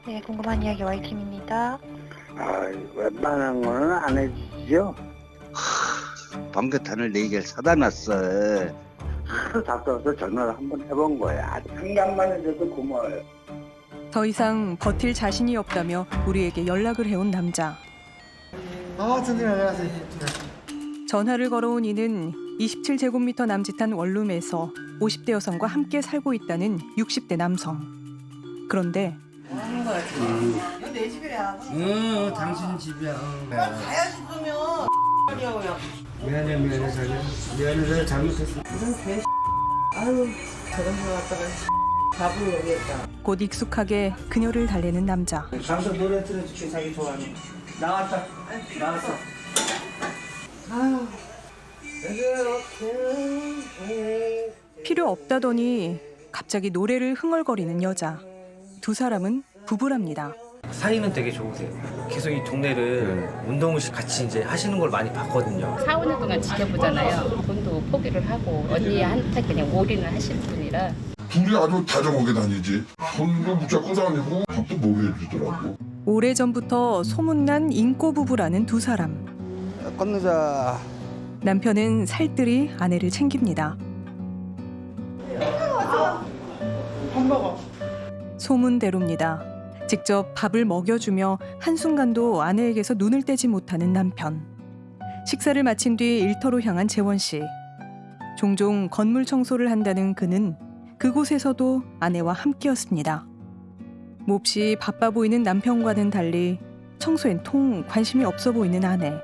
네, 궁금한 이야기 Y팀입니다. 웬만한 거는 안 해주시죠? 번개탄을 4개를 사다 놨어. 답답해서 전화를 한번 해본 거야. 상담만 해줘도 고마워요. 더 이상 버틸 자신이 없다며 우리에게 연락을 해온 남자. 선생님 안녕하세요. 전화를 걸어온 이는 27제곱미터 남짓한 원룸에서 50대 여성과 함께 살고 있다는 60대 남성. 그런데 이거 내 집이야. 당신 집이야. 가야지 그러면. 미안해 내가 잘못했어. 무슨 개. 아유 저런 거 갖다가 밥을 먹겠다. 곧 익숙하게 그녀를 달래는 남자. 가서 노래 틀어줄게 자기 좋아하는. 나왔다. 나왔어. 아유. 필요 없다더니 갑자기 노래를 흥얼거리는 여자. 두 사람은 부부랍니다. 사이는 되게 좋으세요. 계속 이 동네를 운동을 같이 이제 하시는 걸 많이 봤거든요. 4, 5년 동안 지켜보잖아요. 돈도 포기를 하고 언니한테 그냥 올인을 하실 분이라. 둘이 아주 다정하게 다니지. 손도 붙잡고 다니고 밥도 먹여주더라고. 오래전부터 소문난 인꼬 부부라는 두 사람. 건너자. 남편은 살뜰히 아내를 챙깁니다. 소문대로입니다. 직접 밥을 먹여주며 한순간도 아내에게서 눈을 떼지 못하는 남편. 식사를 마친 뒤 일터로 향한 재원 씨. 종종 건물 청소를 한다는 그는 그곳에서도 아내와 함께였습니다. 몹시 바빠 보이는 남편과는 달리 청소엔 통 관심이 없어 보이는 아내.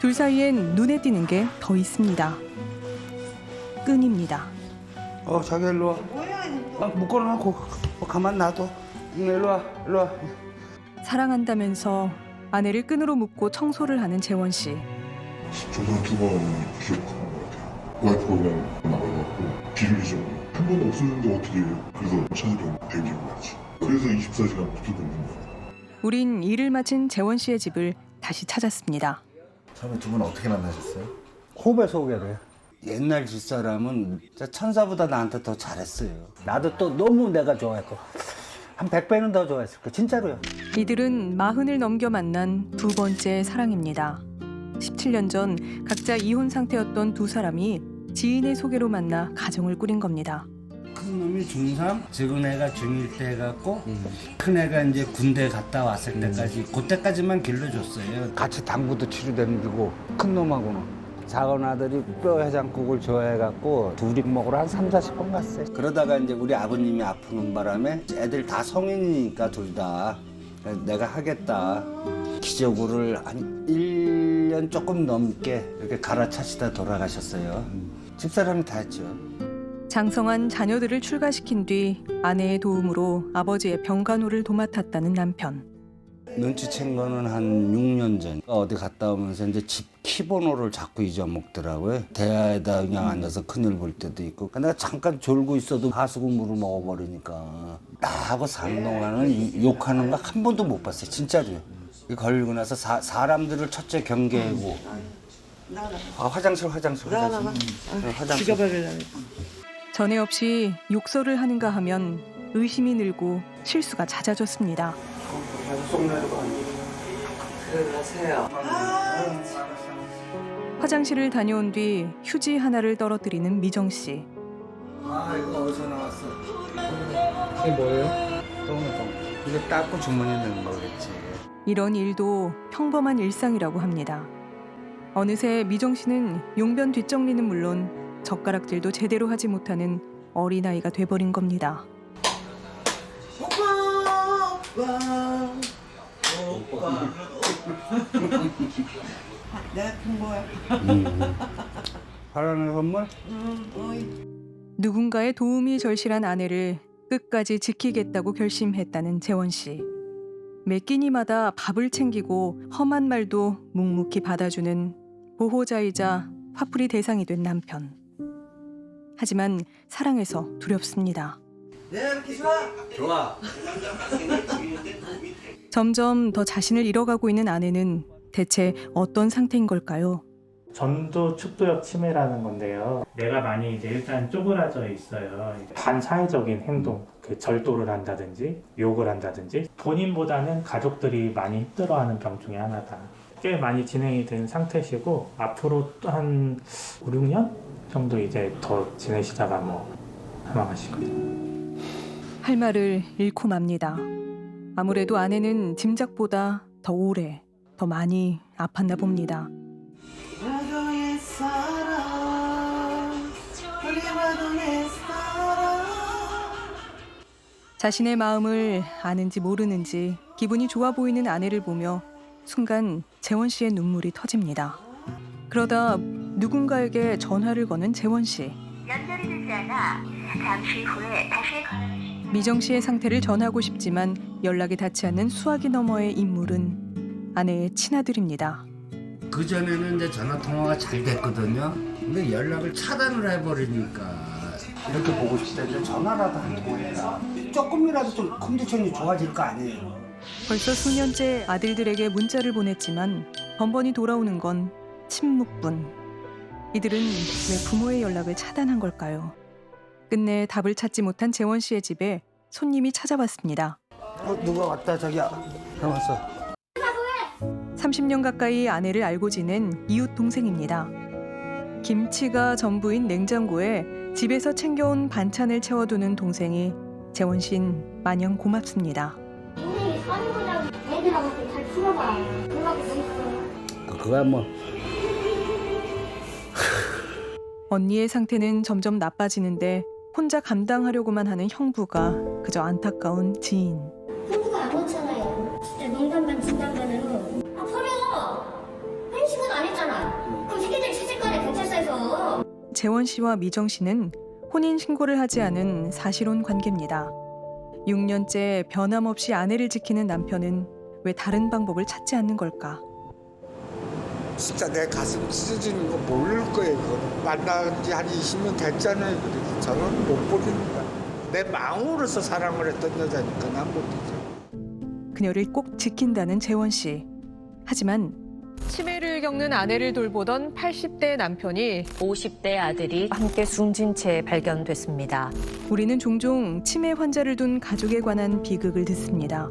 둘 사이엔 눈에 띄는 게 더 있습니다. 끈입니다. 자기 일로 와. 묶어놓고 가만 놔둬. 일로 와. 사랑한다면서 아내를 끈으로 묶고 청소를 하는 재원 씨. 저번 2번 기억하는 것 같아요. 와이프가 나가갖고 길을 잊어버려. 한 번도 없어졌는데 어떻게 해요? 그래서 찾으려고 대기를 하지. 그래서 24시간 붙어있는 거야. 우린 일을 마친 재원 씨의 집을 다시 찾았습니다. 처음에 두 분 어떻게 만나셨어요? 호배 소개를. 옛날 집사람은 진짜 천사보다 나한테 더 잘했어요. 나도 또 너무 내가 좋아했고 한 100배는 더 좋아했을 거야. 진짜로요. 이들은 40을 넘겨 만난 두 번째 사랑입니다. 17년 전 각자 이혼 상태였던 두 사람이 지인의 소개로 만나 가정을 꾸린 겁니다. 큰 놈이 중3, 적은 애가 중1 때 해갖고 큰 애가 이제 군대 갔다 왔을 때까지 그때까지만 길러줬어요. 같이 당구도 치료되는 거고 큰 놈하고는. 작은 아들이 뼈 해장국을 좋아해갖고 둘이 먹으러 한 3, 40번 갔어요. 그러다가 이제 우리 아버님이 아프는 바람에 애들 다 성인이니까 둘 다 내가 하겠다. 기적으로 한 1년 조금 넘게 이렇게 갈아차시다 돌아가셨어요. 집사람이 다 했죠. 장성한 자녀들을 출가시킨 뒤 아내의 도움으로 아버지의 병간호를 도맡았다는 남편. 눈치챈 거는 한 6년 전. 어디 갔다 오면서 이제 집 키번호를 자꾸 잊어먹더라고요. 대야에다 그냥 앉아서 큰일 볼 때도 있고. 내가 잠깐 졸고 있어도 하수구물을 먹어버리니까. 나하고 사는 동안은 욕하는 거 한 번도 못 봤어요. 진짜로요. 걸리고 나서 사람들을 첫째 경계하고. 화장실. 죽여버리려고. 전에 없이 욕설을 하는가 하면 의심이 늘고 실수가 잦아졌습니다. 그러세요. 화장실을 다녀온 뒤 휴지 하나를 떨어뜨리는 미정 씨. 이거 어디서 나왔어? 이게 뭐예요? 똥. 이거 닦고 주머니에 넣는 거겠지. 이런 일도 평범한 일상이라고 합니다. 어느새 미정 씨는 용변 뒷정리는 물론 젓가락질도 제대로 하지 못하는 어린아이가 돼버린 겁니다. 오빠. 내가 큰 거야. 바라는 선물? 누군가의 도움이 절실한 아내를 끝까지 지키겠다고 결심했다는 재원 씨. 매 끼니마다 밥을 챙기고 험한 말도 묵묵히 받아주는 보호자이자 화풀이 대상이 된 남편. 하지만 사랑해서 두렵습니다. 내가 이렇게 좋아? 좋아. 점점 더 자신을 잃어가고 있는 아내는 대체 어떤 상태인 걸까요? 전두 축두역 치매라는 건데요. 뇌가 많이 이제 일단 쪼그라져 있어요. 반사회적인 행동, 절도를 한다든지 욕을 한다든지 본인보다는 가족들이 많이 힘들어하는 병 중에 하나다. 꽤 많이 진행이 된 상태시고 앞으로 또 한 5, 6년 정도 이제 더 지내시다가 사망하시거든요. 할 말을 잃고 맙니다. 아무래도 아내는 짐작보다 더 오래, 더 많이 아팠나 봅니다. 나도의 사랑 그리워도 내 사랑. 자신의 마음을 아는지 모르는지 기분이 좋아 보이는 아내를 보며 순간 재원 씨의 눈물이 터집니다. 그러다 누군가에게 전화를 거는 재원 씨. 연결이 되지 않아 잠시 후에 다시 미정 씨의 상태를 전하고 싶지만 연락이 닿지 않는 수화기 너머의 인물은 아내의 친아들입니다. 그 전에는 이제 전화 통화가 잘 됐거든요. 근데 연락을 차단을 해버리니까 이렇게 보고 싶을 때 전화라도 한 통해라. 조금이라도 좀 컨디션이 좋아질 거 아니에요. 벌써 수년째 아들들에게 문자를 보냈지만 번번이 돌아오는 건 침묵뿐. 이들은 왜 부모의 연락을 차단한 걸까요? 끝내 답을 찾지 못한 재원 씨의 집에 손님이 찾아왔습니다. 누가 왔다 자기야. 왔어. 30년 가까이 아내를 알고 지낸 이웃 동생입니다. 김치가 전부인 냉장고에 집에서 챙겨온 반찬을 채워두는 동생이 재원 씨는 마냥 고맙습니다. 동생이 사는 거랑 애들하고 잘 풀어봐. 그거밖에 못 있어. 그거야 뭐. 언니의 상태는 점점 나빠지는데 혼자 감당하려고만 하는 형부가 그저 안타까운 지인. 형부가 아무렇잖아요. 진짜 농담 반 진담 반으로. 아 버려. 한식은 안 했잖아. 그럼 새끼들 찾을 거 아니야 경찰서에서. 재원 씨와 미정 씨는 혼인 신고를 하지 않은 사실혼 관계입니다. 6년째 변함없이 아내를 지키는 남편은 왜 다른 방법을 찾지 않는 걸까? 진짜 내 가슴 찢어지는 거 모를 거예요. 그거. 만난 지 한 20년 됐잖아요. 그래서 저는 못 버립니다. 내 마음으로서 사랑을 했던 여자니까 난 못하죠. 그녀를 꼭 지킨다는 재원 씨. 하지만 치매를 겪는 아내를 돌보던 80대 남편이 50대 아들이 함께 숨진 채 발견됐습니다. 우리는 종종 치매 환자를 둔 가족에 관한 비극을 듣습니다.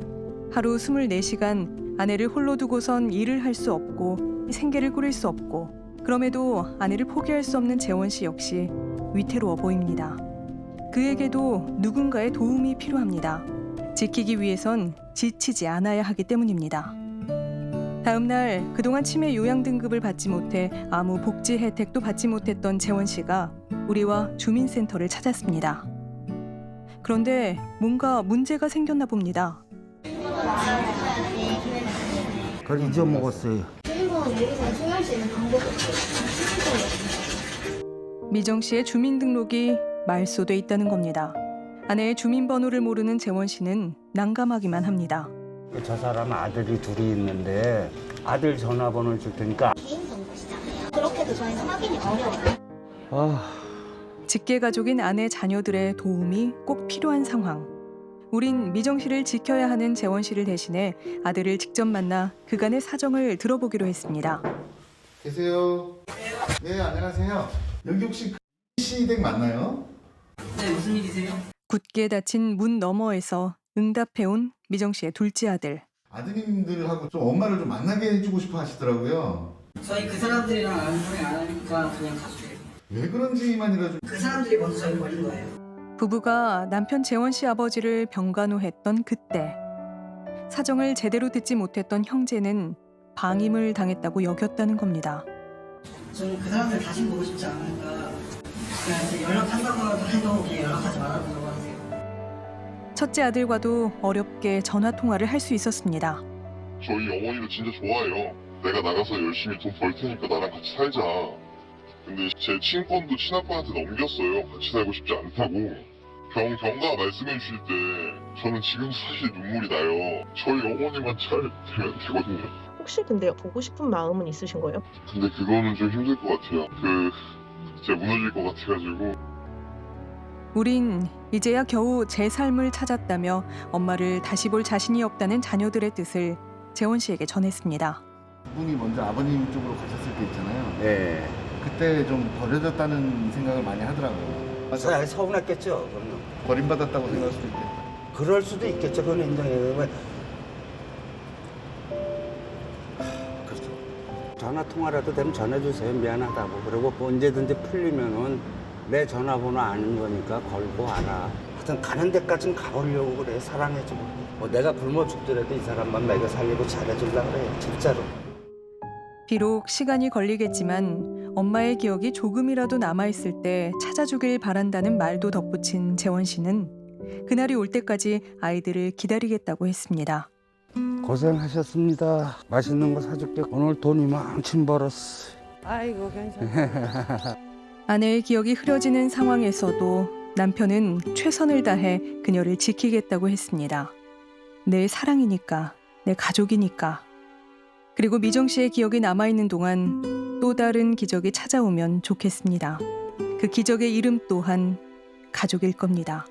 하루 24시간 아내를 홀로 두고선 일을 할 수 없고 생계를 꾸릴 수 없고 그럼에도 아내를 포기할 수 없는 재원 씨 역시 위태로워 보입니다. 그에게도 누군가의 도움이 필요합니다. 지키기 위해선 지치지 않아야 하기 때문입니다. 다음 날 그동안 치매 요양 등급을 받지 못해 아무 복지 혜택도 받지 못했던 재원 씨가 우리와 주민센터를 찾았습니다. 그런데 뭔가 문제가 생겼나 봅니다. 그걸 잊어먹었어요. 미정 씨의 주민등록이 말소돼 있다는 겁니다. 아내의 주민번호를 모르는 재원 씨는 난감하기만 합니다. 저 사람 아들이 둘이 있는데 아들 전화번호를 줄 테니까. 그렇게도 저희는 확인이 어려워요. 직계 가족인 아내 자녀들의 도움이 꼭 필요한 상황. 우린 미정 씨를 지켜야 하는 재원 씨를 대신해 아들을 직접 만나 그간의 사정을 들어보기로 했습니다. 계세요? 네, 안녕하세요. 여기 혹시 시댁 맞나요? 네, 무슨 일이세요? 굳게 닫힌 문 너머에서 응답해온 미정 씨의 둘째 아들. 아드님들하고 좀 엄마를 좀 만나게 해주고 싶어 하시더라고요. 저희 그 사람들이랑 안정이 안 하니까 그냥 가주세요. 왜 그런지만이라도. 그 사람들이 먼저 저희 버린 거예요. 부부가 남편 재원 씨 아버지를 병간호했던 그때 사정을 제대로 듣지 못했던 형제는 방임을 당했다고 여겼다는 겁니다. 저는 그 사람들 다시 보고 싶지 않으니까 그냥 이제 연락한다고 해도 그냥 연락하지 말아달라고 하세요. 첫째 아들과도 어렵게 전화 통화를 할 수 있었습니다. 저희 어머니도 진짜 좋아해요. 내가 나가서 열심히 돈 벌 테니까 나랑 같이 살자. 근데 제 친권도 친아빠한테 넘겼어요. 같이 살고 싶지 않다고. 병가 말씀해 주실 때 저는 지금도 사실 눈물이 나요. 저희 어머니만 잘 되면 되거든요. 혹시 근데 보고 싶은 마음은 있으신 거예요? 근데 그거는 좀 힘들 것 같아요. 진짜 무너질 것 같아가지고. 우린 이제야 겨우 제 삶을 찾았다며 엄마를 다시 볼 자신이 없다는 자녀들의 뜻을 재원 씨에게 전했습니다. 분이 먼저 아버님 쪽으로 가셨을 때 있잖아요. 예. 그때 좀 버려졌다는 생각을 많이 하더라고요. 서운했겠죠. 그럼요. 버림받았다고 생각할 수도 있겠다. 그럴 수도 있겠죠. 그건 인정해요. 그렇죠. 전화 통화라도 되면 전해주세요. 미안하다고. 그리고 언제든지 풀리면은 내 전화번호 아는 거니까 걸고 와라. 하여튼 가는 데까지는 가보려고 그래. 사랑해주고. 뭐 내가 굶어 죽더라도 이 사람만 먹여 살리고 잘해주려고 그래. 진짜로. 비록 시간이 걸리겠지만 엄마의 기억이 조금이라도 남아있을 때 찾아주길 바란다는 말도 덧붙인 재원 씨는 그날이 올 때까지 아이들을 기다리겠다고 했습니다. 고생하셨습니다. 맛있는 거 사줄게. 오늘 돈 이만큼 벌었어. 아이고 괜찮아. 아내의 기억이 흐려지는 상황에서도 남편은 최선을 다해 그녀를 지키겠다고 했습니다. 내 사랑이니까, 내 가족이니까. 그리고 미정 씨의 기억이 남아있는 동안 또 다른 기적이 찾아오면 좋겠습니다. 그 기적의 이름 또한 가족일 겁니다.